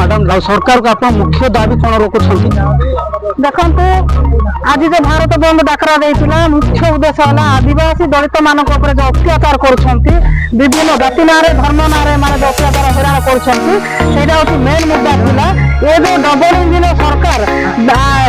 madam सरकार को आप मुख्य दाबी कौन रखुंट देखो आज जो भारत बंद डाकरा देता मुख्य उद्देश्य है आदिवासी दलित मान जो अत्याचार करुविन्न जाति ना धर्म ना जो अत्याचार हैरान कर मेन मुद्दा था ये जो डबल इंजिन सरकार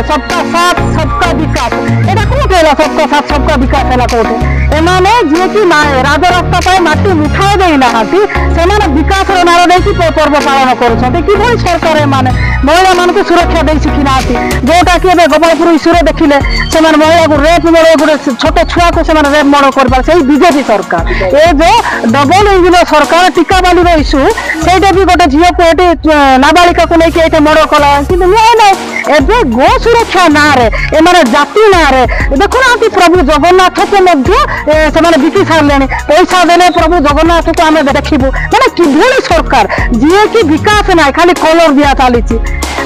सबका साथ सबका विकास यहाँ कौन कहला सबका साथ सबका विकास है कौटे एमाने जी कि राजरास्ता माटी मुठाई देना से विकास नारा देकी पर्व पालन कर सरकार एमाने महिला मान को सुरक्षा दे शिखी ना जोटा कि गोपालपुर इश्यू देखिले से महिला को रेप मर्डर गोटे छोट छुआ को रेप मर्डर कर बीजेपी सरकार ये जो डबल इंजिन सरकार टीका बाली इश्यू से भी गोटे झील को ये नाबालिका को लेकिन मर्डर कला कि न्याय ना एवं गो सुरक्षा ना जाति ना देखुना प्रभु जगन्नाथ को बिकी सारे पैसा देने प्रभु जगन्नाथ को आम देखू मैंने कि सरकार जी कि विकास ना खाली कलर दिया चली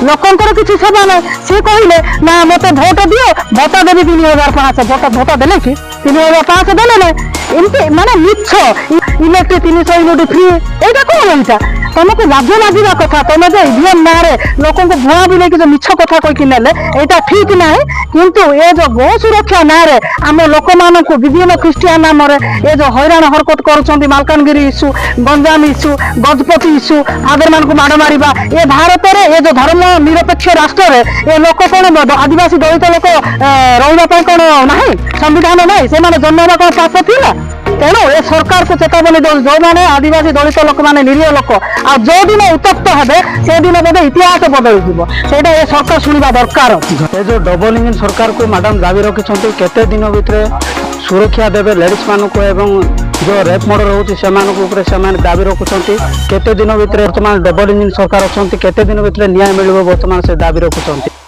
लोकंर किसी सेवा ना सी कहले ना मत भोट दियो भत्ता देवी 3500 भत्ता देले कि 3500 देले ना इनके माने मिछ इलेक्ट्रिक 300 यूनिट फ्री एटा कौन होइता तुमको लाज लगे कथा तुम जो ईवीएम ना लोक भुआ भी नहीं मिछ कथा कहीकि नेले यहाँ ठीक ना किंतु ये जो गो सुरक्षा ना आम लोक मान विभिन्न ख्रीष्टियान नाम ये जो हैरान हरकत कर Malkangiri issue Ganjam issue Gajapati issue father मान को माड़ मार ये भारत में ये जो धर्म निरपेक्ष राष्ट्र ये लोक कौन आदिवासी दलित लोक रही कौन ना संविधान ना से जन्म कौन पाप थी तेणु ये सरकार को चेतावनी दो जो मैंने आदिवासी दलित लोक मैंने निरीह लोक आ जो दिन उत्तप्त हे से दिन बोधे इतिहास बदल जाटा ये सरकार शुणा दरकार ये जो डबल इंजिन सरकार को मैडम दाबी रखिंट केते दिन भितर सुरक्षा देवे लेडीज मान को एवं जो रेप मर्डर होती दाबी रखुंट केते दिन भितर बर्तमान डबल इंजिन सरकार अच्छा केते दिन भितर न्याय मिल बर्तमान से दाबी रखुंट